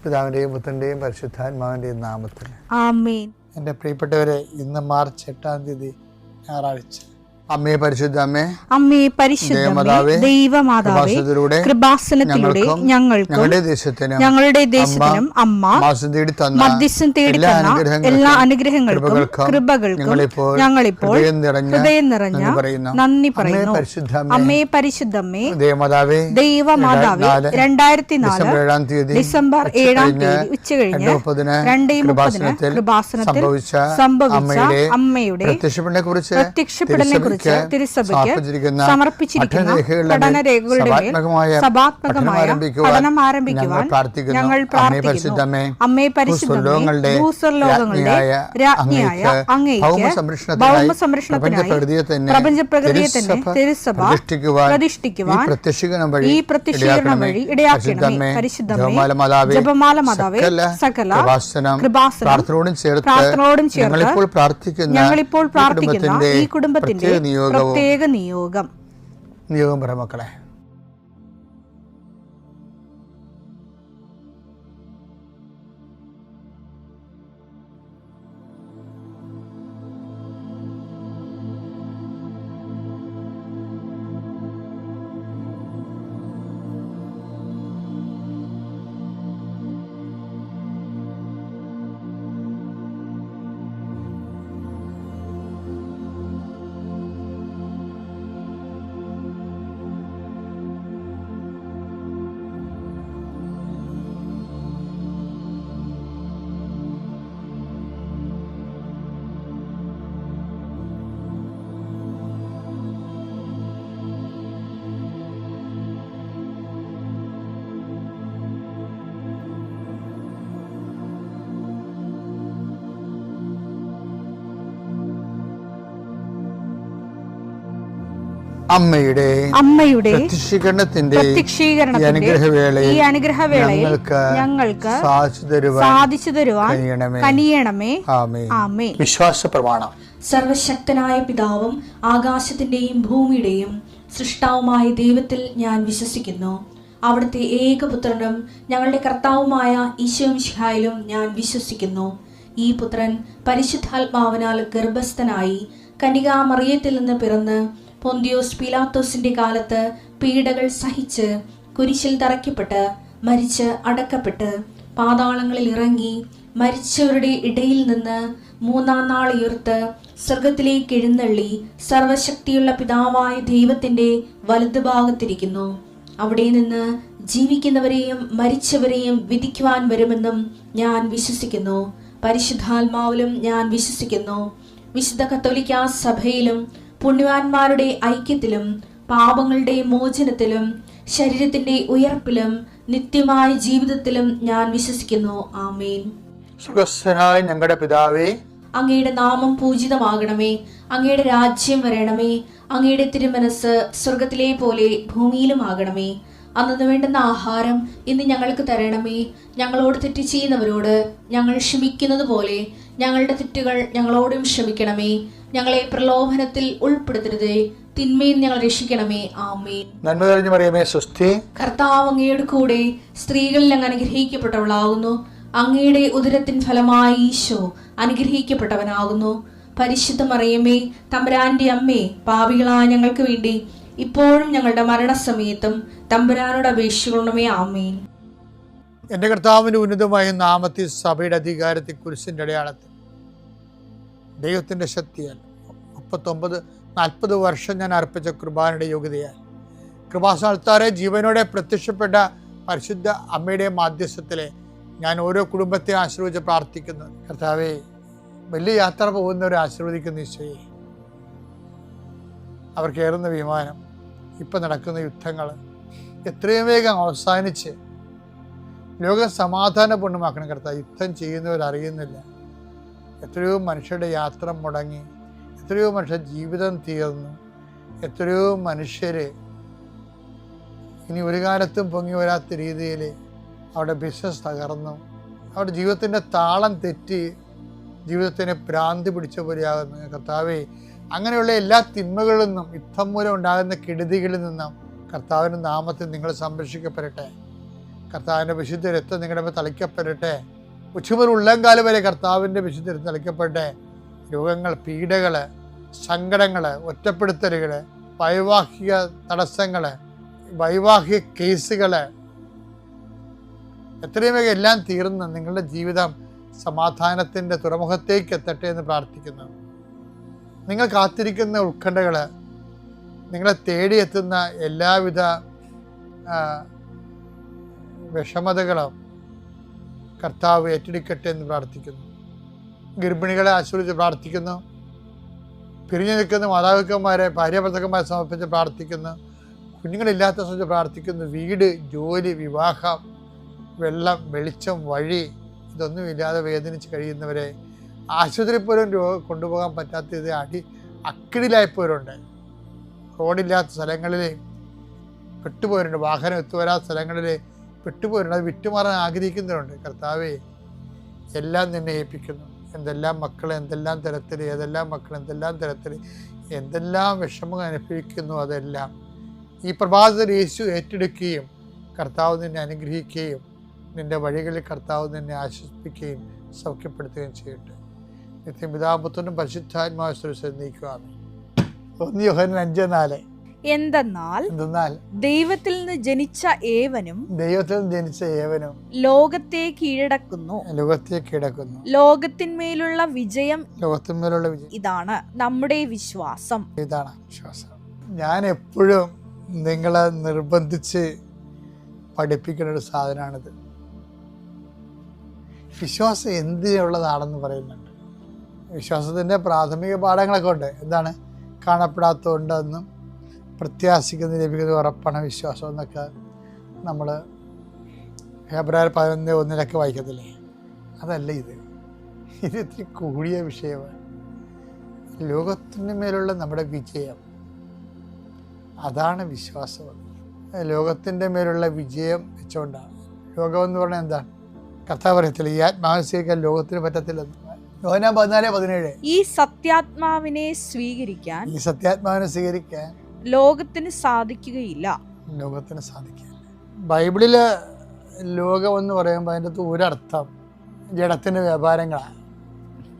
പിതാവിൻ്റെയും പുത്രൻ്റെയും പരിശുദ്ധാത്മാവിൻ്റെയും നാമത്തിൽ ആമേൻ. എൻ്റെ പ്രിയപ്പെട്ടവരെ, ഇന്ന് മാർച്ച് 8 ഞായറാഴ്ച. അമ്മേ പരിശുദ്ധ അമ്മേ, അമ്മേ പരിശുദ്ധമേ, ദൈവമാതാവേ, കൃപാസനത്തിലൂടെ ഞങ്ങൾക്കും ഞങ്ങളുടെ ദേശത്തിനും അമ്മ മധ്യസ്ഥം തേടി തന്ന എല്ലാ അനുഗ്രഹങ്ങൾക്കും കൃപകൾക്കും ഞങ്ങളിപ്പോൾ ഹൃദയം നിറഞ്ഞ നന്ദി പറയുന്നു. അമ്മേ പരിശുദ്ധമേ, ദൈവമാതാവേ, 2004 ഡിസംബർ 7 ഉച്ചകഴിഞ്ഞ് 2:30 കൃപാസനത്തിൽ സംഭവിച്ച അമ്മയുടെ പ്രത്യക്ഷപ്പെടലിനെ തിരുസഭയ്ക്ക് സമർപ്പിച്ചിരിക്കുന്ന പഠനരേഖകളുടെ മേൽ സഭാത്മകമായ പഠനം ആരംഭിക്കുവാൻ ഞങ്ങൾ പ്രാർത്ഥിക്കുന്നു. അമ്മേ പരിശുദ്ധമേ, ഭൂസ്വർലോകങ്ങളുടെ രാജ്ഞിയായ അങ്ങേയ്ക്ക് ഭൗമസംരക്ഷണത്തിനായി പ്രപഞ്ചപ്രകൃതിയെ തന്നെ തിരുസഭ പ്രതിഷ്ഠിക്കുവാൻ ഈ പ്രത്യക്ഷീകരണം വഴി ഇടയാക്കണമേ. പരിശുദ്ധമേ, ജപമാല മാതാവേ, സകല കൃപാസനം പ്രാർത്ഥനയോടും ചേർത്ത് ഞങ്ങളിപ്പോൾ പ്രാർത്ഥിക്കുന്ന ഈ കുടുംബത്തിന്റെ പ്രത്യേക നിയോഗം പറ മക്കളെ. അമ്മയുടെ പ്രത്യക്ഷീകരണത്തിന്റെ ഈ അനുഗ്രഹവേളയിൽ ഞങ്ങൾക്ക് സാധിച്ചു തരുവാൻ കനിയണമേ. ആമേൻ. വിശ്വാസ പ്രമാണം. സർവശക്തനായ പിതാവും ആകാശത്തിന്റെയും ഭൂമിയുടെയും സൃഷ്ടാവുമായ ദൈവത്തിൽ ഞാൻ വിശ്വസിക്കുന്നു. അവിടുത്തെ ഏകപുത്രനും ഞങ്ങളുടെ കർത്താവുമായ ഈശോ മിശിഹായിലും ഞാൻ വിശ്വസിക്കുന്നു. ഈ പുത്രൻ പരിശുദ്ധാത്മാവിനാൽ ഗർഭസ്ഥനായി കന്യകാമറിയത്തിൽ നിന്ന് പിറന്ന് പൊന്തിയോസ് പീലാത്തോസിന്റെ കാലത്ത് പീഡകൾ സഹിച്ച് കുരിശിൽ തറയ്ക്കപ്പെട്ട് മരിച്ച് അടക്കപ്പെട്ട് പാതാളങ്ങളിൽ ഇറങ്ങി മരിച്ചവരുടെ ഇടയിൽ നിന്ന് 3-ാം നാൾ ഉയർത്ത് സ്വർഗത്തിലേക്ക് എഴുന്നള്ളി സർവശക്തിയുള്ള പിതാവായ ദൈവത്തിന്റെ വലതുഭാഗത്തിരിക്കുന്നു. അവിടെ നിന്ന് ജീവിക്കുന്നവരെയും മരിച്ചവരെയും വിധിക്കുവാൻ വരുമെന്നും ഞാൻ വിശ്വസിക്കുന്നു. പരിശുദ്ധാത്മാവിലും ഞാൻ വിശ്വസിക്കുന്നു. വിശുദ്ധ കത്തോലിക്കാ സഭയിലും പുണ്യവാന്മാരുടെ ഐക്യത്തിലും പാപങ്ങളുടെ മോചനത്തിലും ശരീരത്തിന്റെ ഉയർപ്പിലും നിത്യമായ ജീവിതത്തിലും ഞാൻ വിശ്വസിക്കുന്നു. ആമേൻ. സുഖസ്ഥനായ ഞങ്ങളുടെ പിതാവേ, അങ്ങയുടെ നാമം പൂജിതമാകണമേ. അങ്ങയുടെ രാജ്യം വരണമേ. അങ്ങയുടെ തിരുമനസ് സ്വർഗത്തിലെ പോലെ ഭൂമിയിലും ആകണമേ. അന്നു വേണ്ടുന്ന ആഹാരം ഇന്ന് ഞങ്ങൾക്ക് തരണമേ. ഞങ്ങളോട് തെറ്റ് ചെയ്യുന്നവരോട് ഞങ്ങൾ ക്ഷമിക്കുന്നത് പോലെ ഞങ്ങളുടെ തെറ്റുകൾ ഞങ്ങളോടും ക്ഷമിക്കണമേ. ഞങ്ങളെ പ്രലോഭനത്തിൽ ഉൾപ്പെടുത്തരുതേ, തിന്മയിൽ ഞങ്ങൾ രക്ഷിക്കണമേ. ആമേൻ. നന്മ നിറഞ്ഞ മറിയമേ, സ്വസ്തി. കർത്താവ് അങ്ങയുടെ കൂടെ സ്ത്രീകളിൽ അങ്ങ് അനുഗ്രഹിക്കപ്പെട്ടവളാകുന്നു. അങ്ങയുടെ ഉദരത്തിൻ ഫലമായി ഈശോ അനുഗ്രഹിക്കപ്പെട്ടവനാകുന്നു. പരിശുദ്ധ മറിയമേ, തമ്പുരാന്റെ അമ്മേ, പാപികളായ ഞങ്ങൾക്ക് വേണ്ടി ഇപ്പോഴും ഞങ്ങളുടെ മരണസമയത്തും തമ്പുരാനോട് അപേക്ഷിക്കണമേ. ആമേൻ. എൻ്റെ കർത്താവിൻ്റെ ഉന്നതമായ നാമത്തിൽ സഭയുടെ അധികാരത്തിൽ കുരിശിൻ്റെ അടയാളത്തിൽ ദൈവത്തിൻ്റെ ശക്തിയാൽ 39-40 വർഷം ഞാൻ അർപ്പിച്ച കൃപാനയുടെ യോഗ്യതയാൽ കൃപാസ്ഥാനത്താറെ ജീവനോടെ പ്രത്യക്ഷപ്പെട്ട പരിശുദ്ധ അമ്മയുടെ മാധ്യസ്ഥത്തിലെ ഞാൻ ഓരോ കുടുംബത്തെ ആശീർവദിച്ച് പ്രാർത്ഥിക്കുന്നു. കർത്താവേ, വലിയ യാത്ര പോകുന്നവരെ ആശീർവദിക്കുന്ന ഈശോയെ, അവർ കയറുന്ന വിമാനം, ഇപ്പം നടക്കുന്ന യുദ്ധങ്ങൾ എത്രയും വേഗം അവസാനിച്ച് ലോകം സമാധാനപൂർണ്ണമാക്കണം. കർത്താവ്, യുദ്ധം ചെയ്യുന്നവരറിയുന്നില്ല. എത്രയോ മനുഷ്യരുടെ യാത്ര മുടങ്ങി, എത്രയോ മനുഷ്യർ ജീവിതം തീർന്നു, എത്രയോ മനുഷ്യർ ഇനി ഒരു കാലത്തും പൊങ്ങി വരാത്ത രീതിയിൽ അവരുടെ ബിസിനസ് തകർന്നു, അവരുടെ ജീവിതത്തിൻ്റെ താളം തെറ്റി ജീവിതത്തിന് ഭ്രാന്തി പിടിച്ച പോലെയാകുന്നു. കർത്താവേ, അങ്ങനെയുള്ള എല്ലാ തിന്മകളിൽ നിന്നും യുദ്ധം മൂലം ഉണ്ടാകുന്ന കെടുതികളിൽ നിന്നും കർത്താവിൻ്റെ നാമത്തിൽ നിങ്ങൾ സംരക്ഷിക്കപ്പെടട്ടെ. കർത്താവിൻ്റെ വിശുദ്ധ രക്തം നിങ്ങളുടെ മേൽ തളിക്കപ്പെടട്ടെ. ഉച്ചമുതൽ ഉള്ളംകാലം വരെ കർത്താവിൻ്റെ വിശുദ്ധ രക്തം തളിക്കപ്പെടട്ടെ. രോഗങ്ങൾ, പീഡകൾ, സങ്കടങ്ങൾ, ഒറ്റപ്പെടുത്തലുകൾ, വൈവാഹിക തടസ്സങ്ങൾ, വൈവാഹിക കേസുകൾ എത്രയും വേഗം എല്ലാം തീർന്ന് നിങ്ങളുടെ ജീവിതം സമാധാനത്തിൻ്റെ തുറമുഖത്തേക്ക് എത്തട്ടെ എന്ന് പ്രാർത്ഥിക്കുന്നു. നിങ്ങൾ കാത്തിരിക്കുന്ന ഉത്കണ്ഠകൾ, നിങ്ങളെ തേടിയെത്തുന്ന എല്ലാവിധ വിഷമതകളും കർത്താവ് ഏറ്റെടുക്കട്ടെ എന്ന് പ്രാർത്ഥിക്കുന്നു. ഗർഭിണികളെ ആശ്രയിച്ച് പ്രാർത്ഥിക്കുന്നു. പിരിഞ്ഞു നിൽക്കുന്ന മാതാപിതാക്കന്മാരെ, ഭാര്യാഭർത്താക്കന്മാരെ സമർപ്പിച്ച് പ്രാർത്ഥിക്കുന്നു. കുഞ്ഞുങ്ങളില്ലാത്ത സമയത്ത് പ്രാർത്ഥിക്കുന്നു. വീട്, ജോലി, വിവാഹം, വെള്ളം, വെളിച്ചം, വഴി ഇതൊന്നുമില്ലാതെ വേദനിച്ച് കഴിയുന്നവരെ, ആശുപത്രി പോലും കൊണ്ടുപോകാൻ പറ്റാത്തത് അക്കിടിലായപ്പോരുണ്ട്. റോഡില്ലാത്ത സ്ഥലങ്ങളിൽ പെട്ടുപോരുണ്ട്. വാഹനം എത്തുവരാത്ത സ്ഥലങ്ങളിൽ പെട്ടുപോരുണ്ട്. അത് വിട്ടുമാറാൻ ആഗ്രഹിക്കുന്നവരുണ്ട്. കർത്താവേ, എല്ലാം നിന്നെ ഏൽപ്പിക്കുന്നു. എന്തെല്ലാം മക്കൾ എന്തെല്ലാം തരത്തിൽ, ഏതെല്ലാം മക്കൾ എന്തെല്ലാം തരത്തിൽ എന്തെല്ലാം വിഷമങ്ങൾ അനുഭവിക്കുന്നു, അതെല്ലാം ഈ പ്രഭാതത്തിൽ യേശു ഏറ്റെടുക്കുകയും കർത്താവ് നിന്നെ അനുഗ്രഹിക്കുകയും നിൻ്റെ വഴികളിൽ കർത്താവ് നിന്നെ ആശ്വസിപ്പിക്കുകയും സൗഖ്യപ്പെടുത്തുകയും ചെയ്യട്ടെ. നിത്യം പിതാപുത്രനും പരിശുദ്ധാത്മാവിനെ നീക്കുകയാണ്. 1 യോഹന്നാൻ 5:4. എന്തെന്നാൽ ദൈവത്തിൽ നിന്ന് ജനിച്ച ഏവനും ലോകത്തെ കീഴടക്കുന്നു. ലോകത്തിന്മേലുള്ള വിജയം ഇതാണ് നമ്മുടെ വിശ്വാസം. ഞാൻ എപ്പോഴും നിങ്ങളെ നിർബന്ധിച്ച് പഠിപ്പിക്കുന്ന ഒരു സാധനമാണിത്. വിശ്വാസം എന്തിനുള്ളതാണെന്ന് പറയുന്നുണ്ട്. വിശ്വാസത്തിൻ്റെ പ്രാഥമിക പാഠങ്ങളൊക്കെ ഉണ്ട്. എന്താണ്? കാണപ്പെടാത്തതുണ്ടെന്നും പ്രത്യാശിക്കുന്ന ലഭിക്കുന്ന ഉറപ്പാണ് വിശ്വാസം എന്നൊക്കെ നമ്മൾ ഹെബ്രായർ 11:1 വായിക്കത്തില്ലേ? അതല്ല ഇത് ഇത്തിരി കൂടിയ വിഷയമാണ്. ലോകത്തിന് മേലുള്ള നമ്മുടെ വിജയം, അതാണ് വിശ്വാസം. ലോകത്തിൻ്റെ മേലുള്ള വിജയം വെച്ചുകൊണ്ടാണ്. ലോകമെന്ന് പറഞ്ഞാൽ എന്താണ്? കർത്താവ് പറയത്തില്ല, ഈ ആത്മാവിനെ സ്വീകരിക്കാൻ ലോകത്തിന് പറ്റത്തില്ലെന്ന്. യോഹന്നാൻ 14:17. ഈ സത്യാത്മാവിനെ സ്വീകരിക്കാൻ ലോകത്തിന് സാധിക്കുകയില്ല. ബൈബിളില് ലോകം എന്ന് പറയുമ്പോൾ അതിൻ്റെ അകത്ത് ഒരർത്ഥം ജഡത്തിന്റെ വ്യാപാരങ്ങളാണ്.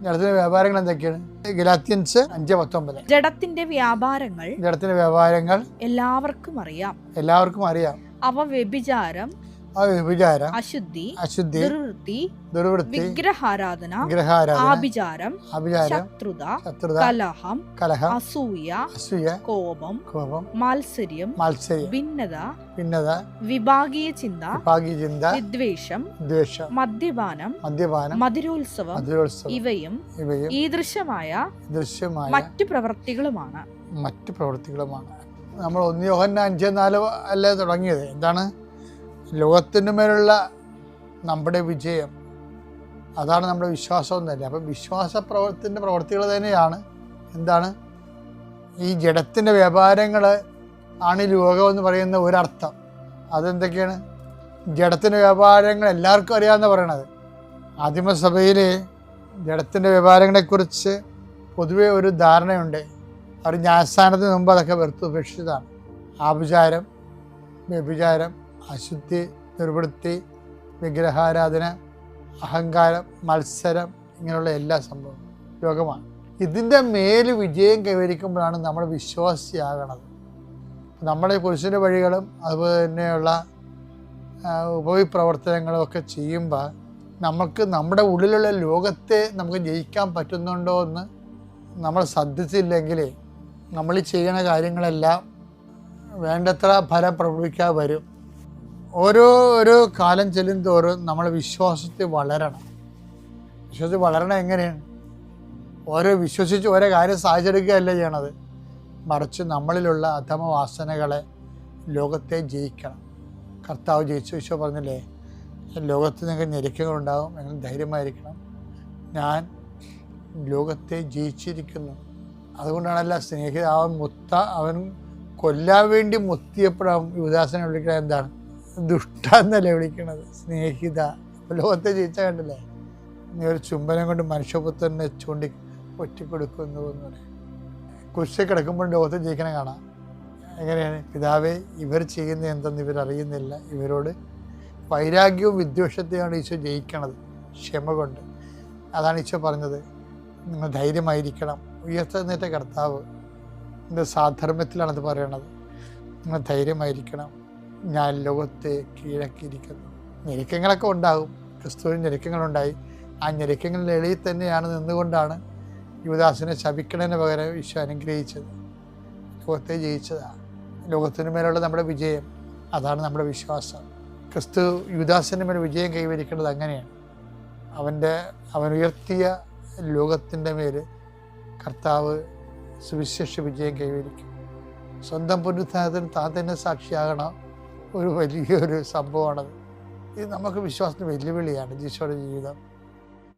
ജഡത്തിന്റെ വ്യാപാരങ്ങൾ എന്തൊക്കെയാണ്? ഗലാത്യൻസ് 5:19. ജഡത്തിന്റെ വ്യാപാരങ്ങൾ എല്ലാവർക്കും അറിയാം. അവ വ്യഭിചാരം, അശുദ്ധി, ദുർവൃത്തി, വിഗ്രഹാരാധന, ആഭിചാരം, ശത്രുത, കലഹം, അസൂയ, കോപം, മാത്സര്യം, ഭിന്നത, വിഭാഗീയ ചിന്ത, വിദ്വേഷം, മദ്യപാനം, മധുരോത്സവം ഇവയും ഈദൃശമായ മറ്റു പ്രവൃത്തികളുമാണ്. നമ്മൾ 1 യോഹന്നാൻ 5:4 അല്ലേ തുടങ്ങിയത്? എന്താണ്? ലോകത്തിൻ്റെ മേലുള്ള നമ്മുടെ വിജയം, അതാണ് നമ്മുടെ വിശ്വാസം എന്നല്ലേ. അപ്പം പ്രവൃത്തികൾ തന്നെയാണ് എന്താണ്? ഈ ജഡത്തിൻ്റെ വ്യാപാരങ്ങൾ ആണ് ഈ ലോകം എന്ന് പറയുന്ന ഒരർത്ഥം. അതെന്തൊക്കെയാണ്? ജഡത്തിൻ്റെ വ്യാപാരങ്ങൾ എല്ലാവർക്കും അറിയാമെന്ന് പറയണത്. ആദിമസഭയിൽ ജഡത്തിൻ്റെ വ്യാപാരങ്ങളെക്കുറിച്ച് പൊതുവെ ഒരു ധാരണയുണ്ട്. അവർ ന്യായസ്ഥാനത്തിന് മുമ്പ് അതൊക്കെ വെറുത്തുപേക്ഷിച്ചതാണ്. ആഭിചാരം, വ്യഭിചാരം, അശുദ്ധി, ദുർവൃത്തി, വിഗ്രഹാരാധന, അഹങ്കാരം, മത്സരം, ഇങ്ങനെയുള്ള എല്ലാ സംഭവവും രോഗമാണ്. ഇതിൻ്റെ മേൽ വിജയം കൈവരിക്കുമ്പോഴാണ് നമ്മൾ വിശ്വാസിയാകണത്. നമ്മുടെ പുരുഷൻ്റെ വഴികളും അതുപോലെ തന്നെയുള്ള ഉപവിപ്രവർത്തനങ്ങളും ഒക്കെ ചെയ്യുമ്പോൾ നമുക്ക് നമ്മുടെ ഉള്ളിലുള്ള ലോകത്തെ നമുക്ക് ജയിക്കാൻ പറ്റുന്നുണ്ടോ എന്ന് നമ്മൾ ശ്രദ്ധിച്ചില്ലെങ്കിൽ നമ്മൾ ചെയ്യുന്ന കാര്യങ്ങളെല്ലാം വേണ്ടത്ര ഫലം പ്രകടിപ്പിക്കാതെ വരും. ഓരോ കാലം ചെല്ലും തോറും നമ്മൾ വിശ്വാസത്തിൽ വളരണം. എങ്ങനെയാണ്? വിശ്വസിച്ച് ഓരോ കാര്യം സാധിച്ചെടുക്കുകയല്ല ചെയ്യണത്, മറിച്ച് നമ്മളിലുള്ള അധമവാസനകളെ ലോകത്തെ ജയിക്കണം. കർത്താവ് ജയിച്ചു. ഈശോ പറഞ്ഞില്ലേ, ലോകത്ത് നിങ്ങൾക്ക് ഞെരുക്കങ്ങളുണ്ടാകും, നിങ്ങൾ ധൈര്യമായിരിക്കണം, ഞാൻ ലോകത്തെ ജയിച്ചിരിക്കുന്നു. അതുകൊണ്ടാണല്ല സ്നേഹിത അവൻ കൊല്ലാൻ വേണ്ടി മുത്തിയപ്പോഴാണ് യുവദാസനെ വിളിക്കണത് എന്താണ്? ദുഷ്ട എന്നല്ലേ വിളിക്കണത്, സ്നേഹിത. അപ്പോൾ ലോകത്തെ ജയിച്ച കണ്ടില്ലേ? നീ ഒരു ചുംബനം കൊണ്ട് മനുഷ്യപുത്രനെ ചൂണ്ടി ഒറ്റിക്കൊടുക്കുന്നു എന്ന് പറയും. കുരിശിൽ കിടക്കുമ്പോൾ ലോകത്തെ ജയിക്കണ കാണാം. എങ്ങനെയാണ്? പിതാവേ, ഇവർ ചെയ്യുന്ന എന്തെന്ന് ഇവരറിയുന്നില്ല, ഇവരോട് വൈരാഗ്യവും വിദ്വേഷത്തെയാണ് ഈശോ ജയിക്കണത് ക്ഷമ കൊണ്ട്. അതാണ് ഈശോ പറഞ്ഞത്, നിങ്ങൾ ധൈര്യമായിരിക്കണം. ഉയർത്തെഴുന്നേറ്റ കർത്താവ് എൻ്റെ സാധർമ്മ്യത്തിലാണത് പറയണത്. നിങ്ങൾ ധൈര്യമായിരിക്കണം, ഞാൻ ലോകത്തെ കീഴടക്കിയിരിക്കുന്നു. ഞെരുക്കങ്ങളൊക്കെ ഉണ്ടാകും, ക്രിസ്തുവിന് ഞെരുക്കങ്ങളുണ്ടായി. ആ ഞെരുക്കങ്ങളുടെ ഇടയിൽ തന്നെയാണ് നിന്നുകൊണ്ടാണ് യൂദാസിനെ ശപിക്കണതിന് പകരം ഈശോ അനുഗ്രഹിച്ചത്. ലോകത്തെ ജയിച്ചതാണ്. ലോകത്തിന് മേലുള്ള നമ്മുടെ വിജയം, അതാണ് നമ്മുടെ വിശ്വാസം. ക്രിസ്തു യൂദാസിൻ്റെ മേൽ വിജയം കൈവരിക്കേണ്ടത് അങ്ങനെയാണ്. അവൻ ഉയർത്തിയ ലോകത്തിൻ്റെ മേൽ കർത്താവ് സുവിശേഷ വിജയം കൈവരിക്കും. സ്വന്തം പുനരുത്ഥാനത്തിന് താൻ തന്നെ സാക്ഷിയാകണം. ഒരു വലിയൊരു സംഭവമാണത്. ഇത് നമുക്ക് വിശ്വാസത്തിന് വെല്ലുവിളിയാണ്. ഈശോയുടെ ജീവിതം